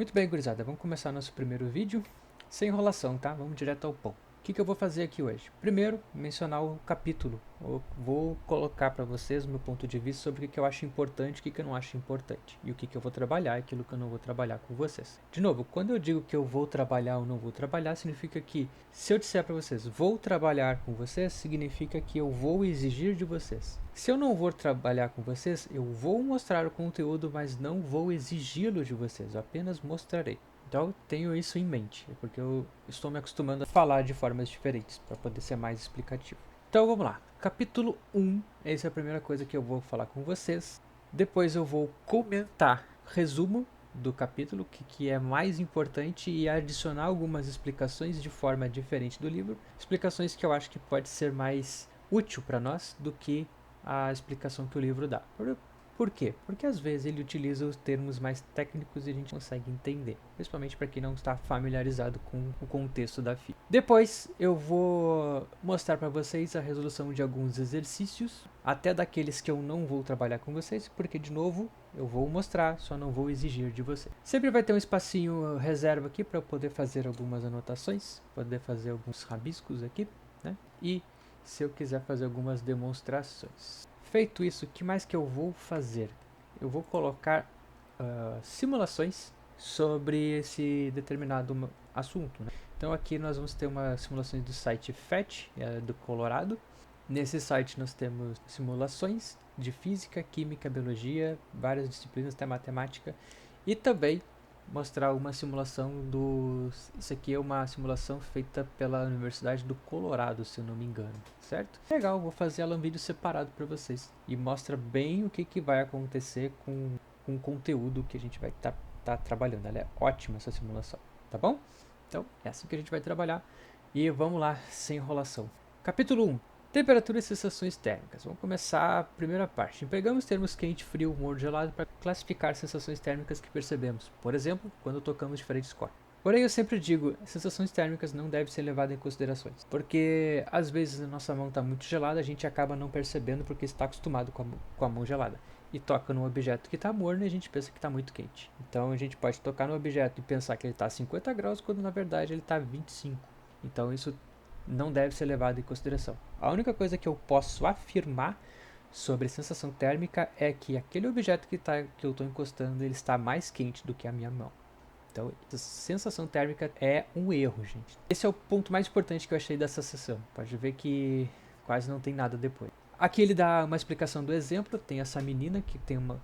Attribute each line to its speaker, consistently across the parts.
Speaker 1: Muito bem, gurizada, vamos começar nosso primeiro vídeo, sem enrolação, tá? Vamos direto ao ponto. O que eu vou fazer aqui hoje? Primeiro, mencionar o capítulo. Eu vou colocar para vocês o meu ponto de vista sobre o que eu acho importante e o que eu não acho importante. E o que eu vou trabalhar e aquilo que eu não vou trabalhar com vocês. De novo, quando eu digo que eu vou trabalhar ou não vou trabalhar, significa que se eu disser para vocês vou trabalhar com vocês, significa que eu vou exigir de vocês. Se eu não vou trabalhar com vocês, eu vou mostrar o conteúdo, mas não vou exigi-lo de vocês, eu apenas mostrarei. Então tenho isso em mente, porque eu estou me acostumando a falar de formas diferentes para poder ser mais explicativo. Então vamos lá. Capítulo 1, essa é a primeira coisa que eu vou falar com vocês. Depois eu vou comentar resumo do capítulo, que é mais importante, e adicionar algumas explicações de forma diferente do livro. Explicações que eu acho que pode ser mais útil para nós do que a explicação que o livro dá. Por quê? Porque às vezes ele utiliza os termos mais técnicos e a gente consegue entender, principalmente para quem não está familiarizado com o contexto da FIA. Depois eu vou mostrar para vocês a resolução de alguns exercícios, até daqueles que eu não vou trabalhar com vocês, porque de novo eu vou mostrar, só não vou exigir de vocês. Sempre vai ter um espacinho reserva aqui para eu poder fazer algumas anotações, poder fazer alguns rabiscos aqui, né? E se eu quiser fazer algumas demonstrações. Feito isso, o que mais que eu vou fazer? Eu vou colocar simulações sobre esse determinado assunto. Né? Então aqui nós vamos ter uma simulações do site FET, do Colorado. Nesse site nós temos simulações de física, química, biologia, várias disciplinas, até matemática, e também mostrar uma simulação do... Isso aqui é uma simulação feita pela Universidade do Colorado, se eu não me engano, certo? Legal, vou fazer ela um vídeo separado para vocês. E mostra bem o que vai acontecer com o conteúdo que a gente vai tá trabalhando. Ela é ótima, essa simulação, tá bom? Então, é assim que a gente vai trabalhar. E vamos lá, sem enrolação. Capítulo 1. Temperatura e sensações térmicas. Vamos começar a primeira parte. Empregamos termos quente, frio, morno, gelado para classificar sensações térmicas que percebemos. Por exemplo, quando tocamos diferentes corpos. Porém, eu sempre digo, sensações térmicas não devem ser levadas em considerações. Porque às vezes a nossa mão está muito gelada, a gente acaba não percebendo porque está acostumado com a mão gelada. E toca num objeto que está morno e a gente pensa que está muito quente. Então a gente pode tocar no objeto e pensar que ele está a 50 graus, quando na verdade ele está a 25. Então isso não deve ser levado em consideração. A única coisa que eu posso afirmar sobre sensação térmica é que aquele objeto que eu estou encostando ele está mais quente do que a minha mão. Então, a sensação térmica é um erro, gente. Esse é o ponto mais importante que eu achei dessa sessão. Pode ver que quase não tem nada depois. Aqui ele dá uma explicação do exemplo. Tem essa menina que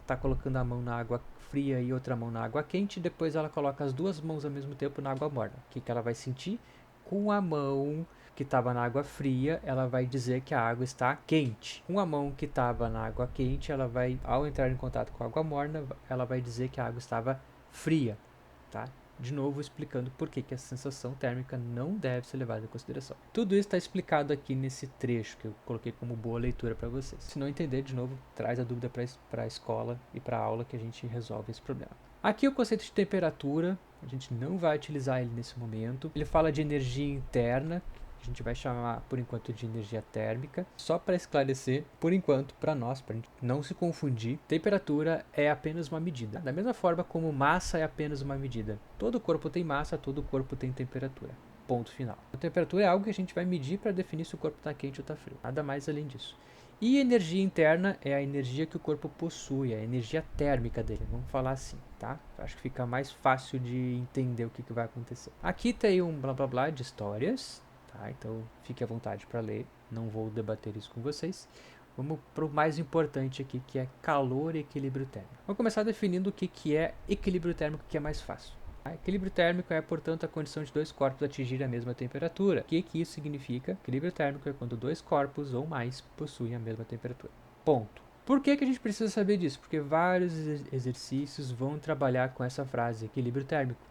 Speaker 1: tá colocando a mão na água fria e outra mão na água quente. E depois ela coloca as duas mãos ao mesmo tempo na água morna. O que ela vai sentir? Com a mão que estava na água fria, ela vai dizer que a água está quente. Com a mão que estava na água quente, ela vai, ao entrar em contato com a água morna, ela vai dizer que a água estava fria. Tá? De novo explicando por que a sensação térmica não deve ser levada em consideração. Tudo isso está explicado aqui nesse trecho que eu coloquei como boa leitura para vocês. Se não entender, de novo, traz a dúvida para a escola e para a aula que a gente resolve esse problema. Aqui o conceito de temperatura, a gente não vai utilizar ele nesse momento. Ele fala de energia interna, a gente vai chamar por enquanto de energia térmica. Só para esclarecer, por enquanto, para nós, para a gente não se confundir, temperatura é apenas uma medida. Da mesma forma como massa é apenas uma medida. Todo corpo tem massa, todo corpo tem temperatura. Ponto final. A temperatura é algo que a gente vai medir para definir se o corpo está quente ou está frio. Nada mais além disso. E energia interna é a energia que o corpo possui, a energia térmica dele, vamos falar assim, tá? Acho que fica mais fácil de entender o que vai acontecer. Aqui tem um blá blá blá de histórias, tá? Então fique à vontade para ler, não vou debater isso com vocês. Vamos para o mais importante aqui, que é calor e equilíbrio térmico. Vamos começar definindo o que é equilíbrio térmico, que é mais fácil. Equilíbrio térmico é, portanto, a condição de dois corpos atingirem a mesma temperatura. O que isso significa? Equilíbrio térmico é quando dois corpos ou mais possuem a mesma temperatura. Ponto. Por que a gente precisa saber disso? Porque vários exercícios vão trabalhar com essa frase, equilíbrio térmico.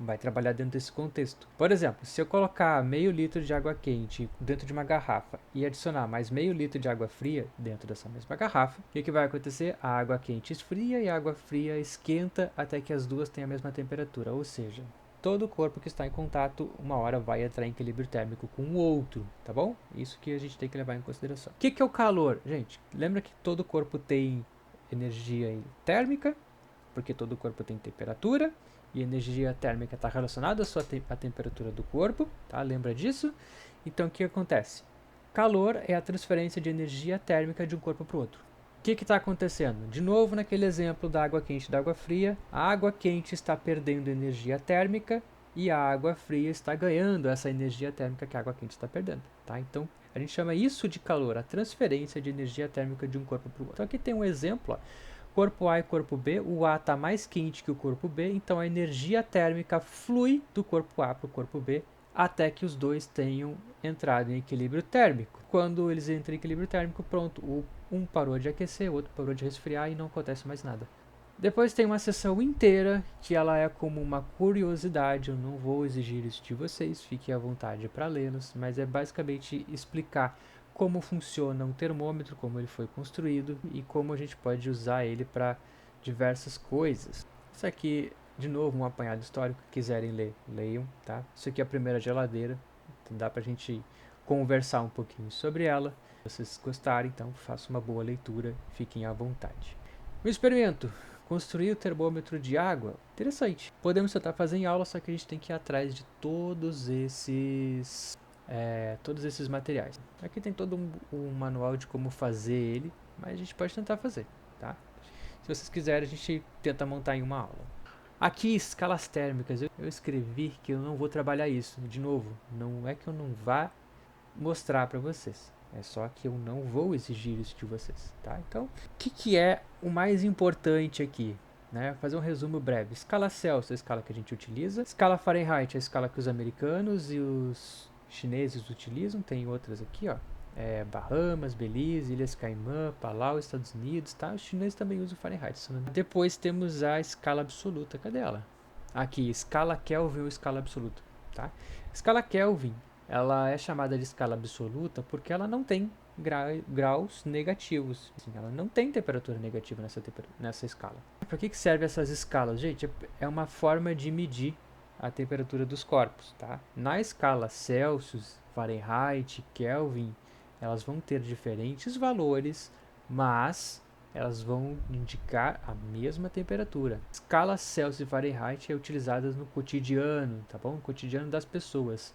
Speaker 1: Vai trabalhar dentro desse contexto. Por exemplo, se eu colocar meio litro de água quente dentro de uma garrafa e adicionar mais meio litro de água fria dentro dessa mesma garrafa, o que vai acontecer? A água quente esfria e a água fria esquenta até que as duas tenham a mesma temperatura. Ou seja, todo corpo que está em contato, uma hora vai entrar em equilíbrio térmico com o outro, tá bom? Isso que a gente tem que levar em consideração. O que é o calor? Gente, lembra que todo corpo tem energia térmica, porque todo corpo tem temperatura, E energia térmica está relacionada à temperatura do corpo, tá? Lembra disso? Então o que acontece? Calor é a transferência de energia térmica de um corpo para o outro. O que está acontecendo? De novo, naquele exemplo da água quente e da água fria, a água quente está perdendo energia térmica e a água fria está ganhando essa energia térmica que a água quente está perdendo. Tá? Então, a gente chama isso de calor, a transferência de energia térmica de um corpo para o outro. Então, aqui tem um exemplo, ó. Corpo A e corpo B, o A está mais quente que o corpo B, então a energia térmica flui do corpo A para o corpo B até que os dois tenham entrado em equilíbrio térmico. Quando eles entram em equilíbrio térmico, pronto, um parou de aquecer, o outro parou de resfriar e não acontece mais nada. Depois tem uma sessão inteira que ela é como uma curiosidade, eu não vou exigir isso de vocês, fiquem à vontade para lê-los, mas é basicamente explicar como funciona um termômetro, como ele foi construído e como a gente pode usar ele para diversas coisas. Isso aqui, de novo, um apanhado histórico, quiserem ler, leiam, tá? Isso aqui é a primeira geladeira, então dá pra gente conversar um pouquinho sobre ela. Se vocês gostarem, então façam uma boa leitura, fiquem à vontade. O experimento, construir o termômetro de água, interessante. Podemos tentar fazer em aula, só que a gente tem que ir atrás de todos esses materiais. Aqui tem todo um manual de como fazer ele, mas a gente pode tentar fazer, tá? Se vocês quiserem, a gente tenta montar em uma aula. Aqui, escalas térmicas, eu escrevi que eu não vou trabalhar isso. De novo, não é que eu não vá mostrar para vocês, é só que eu não vou exigir isso de vocês, tá? Então, o que é o mais importante aqui? Né? Fazer um resumo breve. Escala Celsius é a escala que a gente utiliza. Escala Fahrenheit é a escala que os americanos e os chineses utilizam. Tem outras aqui, ó. Bahamas, Belize, Ilhas Caimã, Palau, Estados Unidos, tá? Os chineses também usam Fahrenheit. Depois temos a escala absoluta. Cadê ela? Aqui, escala Kelvin ou escala absoluta, tá? Escala Kelvin, ela é chamada de escala absoluta porque ela não tem graus negativos. Assim, ela não tem temperatura negativa nessa escala. Para que servem essas escalas? Gente, é uma forma de medir a temperatura dos corpos, tá? Na escala Celsius, Fahrenheit, Kelvin, elas vão ter diferentes valores, mas elas vão indicar a mesma temperatura. Escala Celsius e Fahrenheit é utilizada no cotidiano, tá bom? No cotidiano das pessoas.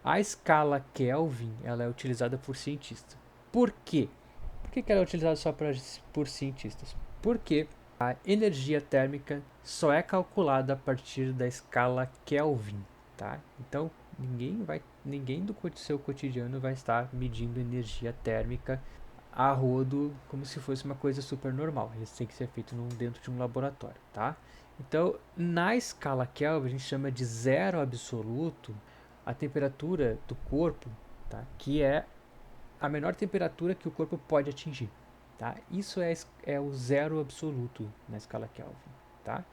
Speaker 1: A escala Kelvin, ela é utilizada por cientistas. Por quê? Por que ela é utilizada só por cientistas? Porque a energia térmica só é calculada a partir da escala Kelvin, tá? Então, ninguém do seu cotidiano vai estar medindo energia térmica a rodo como se fosse uma coisa super normal. Isso tem que ser feito dentro de um laboratório, tá? Então, na escala Kelvin, a gente chama de zero absoluto a temperatura do corpo, tá? Que é a menor temperatura que o corpo pode atingir, tá? Isso é o zero absoluto na escala Kelvin, tá?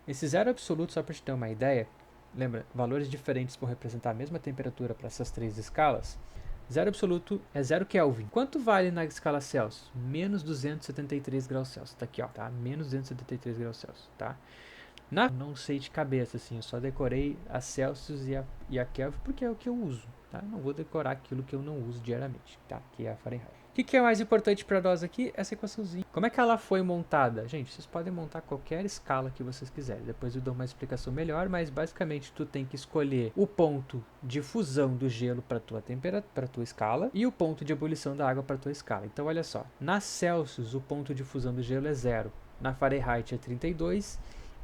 Speaker 1: Esse zero absoluto, só para te ter uma ideia, lembra, valores diferentes vão representar a mesma temperatura para essas três escalas. Zero absoluto é 0 Kelvin. Quanto vale na escala Celsius? Menos 273 graus Celsius. Tá aqui, ó, tá? Menos 273 graus Celsius, tá? Não sei de cabeça, assim, eu só decorei a Celsius e a Kelvin porque é o que eu uso, tá? Não vou decorar aquilo que eu não uso diariamente, tá? Que é a Fahrenheit. O que é mais importante para nós aqui? Essa equaçãozinha. Como é que ela foi montada? Gente, vocês podem montar qualquer escala que vocês quiserem. Depois eu dou uma explicação melhor, mas basicamente tu tem que escolher o ponto de fusão do gelo para tua temperatura, para tua escala, e o ponto de ebulição da água para tua escala. Então olha só, na Celsius o ponto de fusão do gelo é 0, na Fahrenheit é 32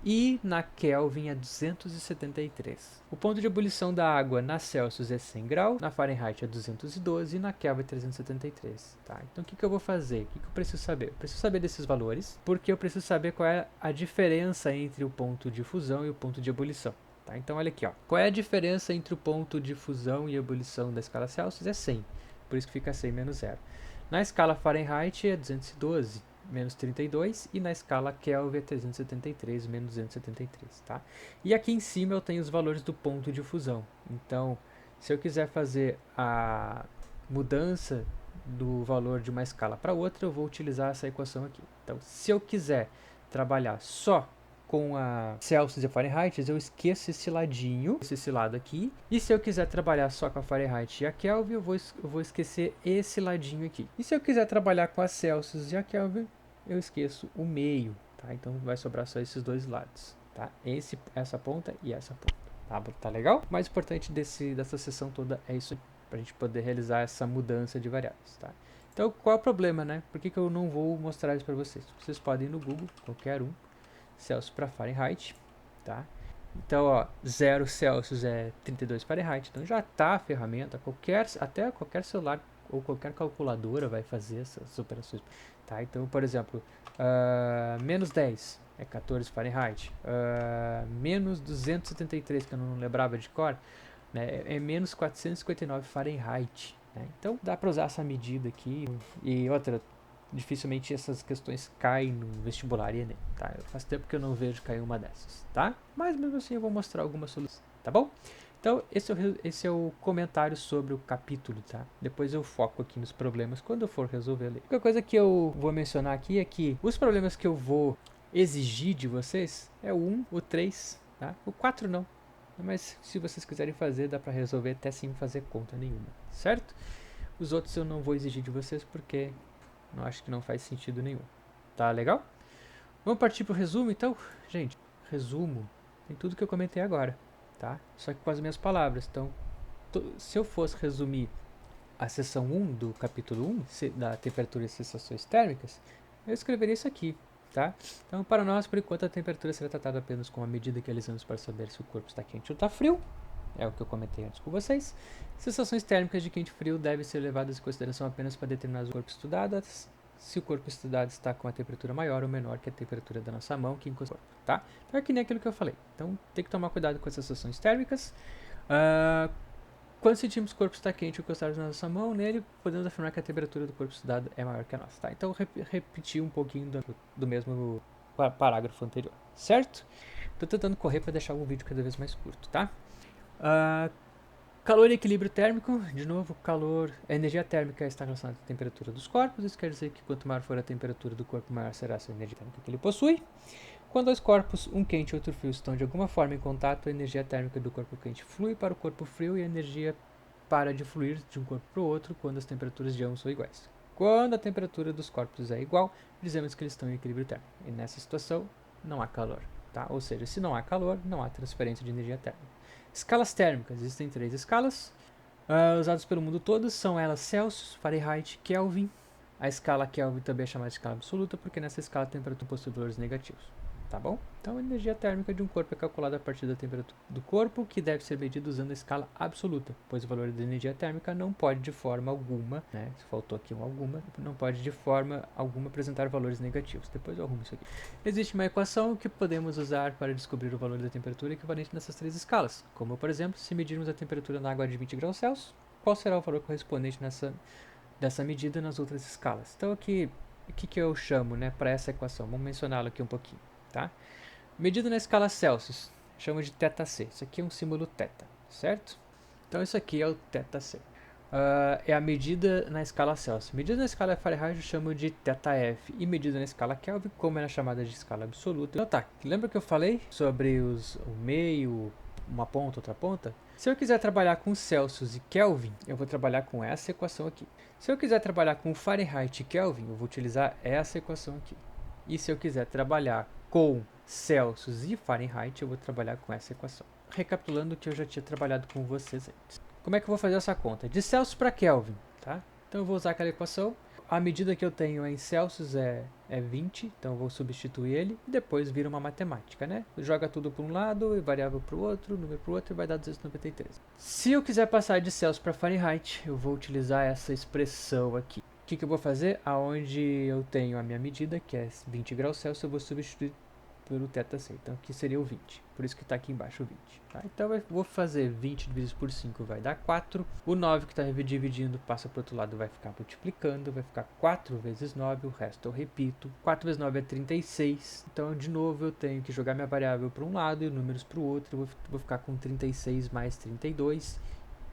Speaker 1: e na Kelvin é 273. O ponto de ebulição da água na Celsius é 100 graus, na Fahrenheit é 212 e na Kelvin é 373. Tá? Então o que eu vou fazer? O que eu preciso saber? Eu preciso saber desses valores, porque eu preciso saber qual é a diferença entre o ponto de fusão e o ponto de ebulição. Tá? Então olha aqui, ó. Qual é a diferença entre o ponto de fusão e ebulição da escala Celsius? É 100, por isso que fica 100 menos 0. Na escala Fahrenheit é 212. Menos 32, e na escala Kelvin é 373 menos 273, tá? E aqui em cima eu tenho os valores do ponto de fusão. Então, se eu quiser fazer a mudança do valor de uma escala para outra, eu vou utilizar essa equação aqui. Então, se eu quiser trabalhar só com a Celsius e a Fahrenheit, eu esqueço esse ladinho, esse lado aqui. E se eu quiser trabalhar só com a Fahrenheit e a Kelvin, eu vou esquecer esse ladinho aqui. E se eu quiser trabalhar com a Celsius e a Kelvin, eu esqueço o meio, tá? Então vai sobrar só esses dois lados. tá? Essa ponta e essa ponta, tá legal? O mais importante dessa sessão toda é isso aí, pra gente poder realizar essa mudança de variáveis, tá? Então, qual é o problema, né? Por que eu não vou mostrar isso para vocês? Vocês podem ir no Google, qualquer um, Celsius para Fahrenheit, tá? Então, ó, 0 Celsius é 32 Fahrenheit. Então já tá a ferramenta, até qualquer celular ou qualquer calculadora vai fazer essas operações, tá? Então, por exemplo, menos 10 é 14 Fahrenheit, menos 273, que eu não lembrava de cor, né, é menos 459 Fahrenheit, né? Então dá para usar essa medida aqui. E outra, dificilmente essas questões caem no vestibular e Enem, tá? Faz tempo que eu não vejo cair uma dessas, tá? Mas mesmo assim eu vou mostrar algumas soluções, tá bom? Então esse é o comentário sobre o capítulo, tá? Depois eu foco aqui nos problemas quando eu for resolver ler. A única coisa que eu vou mencionar aqui é que os problemas que eu vou exigir de vocês é o 1, o 3, tá? O 4 não. Mas se vocês quiserem fazer, dá pra resolver até sem fazer conta nenhuma, certo? Os outros eu não vou exigir de vocês porque não acho que não faz sentido nenhum. Tá legal? Vamos partir pro resumo então? Gente, resumo tem tudo que eu comentei agora, tá? Só que com as minhas palavras. Então, se eu fosse resumir a seção 1 do capítulo 1, da temperatura e sensações térmicas, eu escreveria isso aqui, tá? Então, para nós, por enquanto, a temperatura será tratada apenas como a medida que realizamos para saber se o corpo está quente ou está frio. É o que eu comentei antes com vocês. Sensações térmicas de quente e frio devem ser levadas em consideração apenas para determinar o corpo estudado, se o corpo estudado está com a temperatura maior ou menor que a temperatura da nossa mão que encosta o corpo, tá? Então é que nem aquilo que eu falei. Então tem que tomar cuidado com essas sensações térmicas. Quando sentimos que o corpo está quente ou encostado na nossa mão, nele podemos afirmar que a temperatura do corpo estudado é maior que a nossa, tá? Então repetir um pouquinho do mesmo parágrafo anterior, certo? Estou tentando correr para deixar o vídeo cada vez mais curto, tá? Calor e equilíbrio térmico, de novo, a energia térmica está relacionada à temperatura dos corpos, isso quer dizer que quanto maior for a temperatura do corpo, maior será a sua energia térmica que ele possui. Quando dois corpos, um quente e outro frio, estão de alguma forma em contato, a energia térmica do corpo quente flui para o corpo frio e a energia para de fluir de um corpo para o outro quando as temperaturas de ambos são iguais. Quando a temperatura dos corpos é igual, dizemos que eles estão em equilíbrio térmico. E nessa situação, não há calor, tá? Ou seja, se não há calor, não há transferência de energia térmica. Escalas térmicas. Existem 3 escalas usadas pelo mundo todo. São elas Celsius, Fahrenheit, Kelvin. A escala Kelvin também é chamada de escala absoluta porque nessa escala a temperatura possui valores negativos. Tá bom? Então a energia térmica de um corpo é calculada a partir da temperatura do corpo, que deve ser medida usando a escala absoluta, pois o valor da energia térmica não pode de forma alguma, né, faltou aqui um alguma, não pode de forma alguma apresentar valores negativos. Depois eu arrumo isso aqui. Existe uma equação que podemos usar para descobrir o valor da temperatura equivalente nessas 3 escalas, como por exemplo, se medirmos a temperatura na água de 20 graus Celsius, qual será o valor correspondente dessa medida nas outras escalas. Então aqui, o que eu chamo, né, para essa equação? Vamos mencioná-la aqui um pouquinho. Tá? Medida na escala Celsius, chama de θc. Isso aqui é um símbolo θ, certo? Então isso aqui é o θc. É a medida na escala Celsius. Medida na escala Fahrenheit eu chamo de θf. E medida na escala Kelvin, como é chamada de escala absoluta. Então tá, lembra que eu falei sobre o meio, uma ponta, outra ponta? Se eu quiser trabalhar com Celsius e Kelvin, eu vou trabalhar com essa equação aqui. Se eu quiser trabalhar com Fahrenheit e Kelvin, eu vou utilizar essa equação aqui. E se eu quiser trabalhar com Celsius e Fahrenheit, eu vou trabalhar com essa equação. Recapitulando o que eu já tinha trabalhado com vocês antes. Como é que eu vou fazer essa conta? De Celsius para Kelvin, tá? Então eu vou usar aquela equação. A medida que eu tenho em Celsius é 20, então eu vou substituir ele e depois vira uma matemática, né? Joga tudo para um lado, e variável para o outro, número para o outro e vai dar 293. Se eu quiser passar de Celsius para Fahrenheit, eu vou utilizar essa expressão aqui. O que eu vou fazer? Aonde eu tenho a minha medida, que é 20 graus Celsius, eu vou substituir pelo θc. Então aqui seria o 20. Por isso que está aqui embaixo o 20. Tá? Então eu vou fazer 20 dividido por 5 vai dar 4. O 9 que está dividindo passa para o outro lado, vai ficar multiplicando. Vai ficar 4 vezes 9. O resto eu repito. 4 vezes 9 é 36. Então de novo eu tenho que jogar minha variável para um lado e números para o outro. Eu vou ficar com 36 mais 32.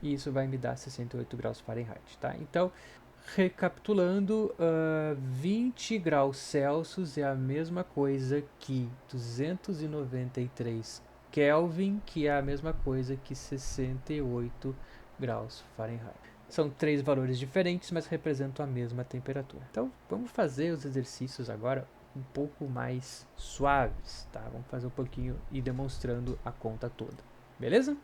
Speaker 1: E isso vai me dar 68 graus Fahrenheit. Tá? Então, recapitulando, 20 graus Celsius é a mesma coisa que 293 Kelvin, que é a mesma coisa que 68 graus Fahrenheit. São 3 valores diferentes, mas representam a mesma temperatura. Então, vamos fazer os exercícios agora um pouco mais suaves, tá? Vamos fazer um pouquinho e demonstrando a conta toda, beleza?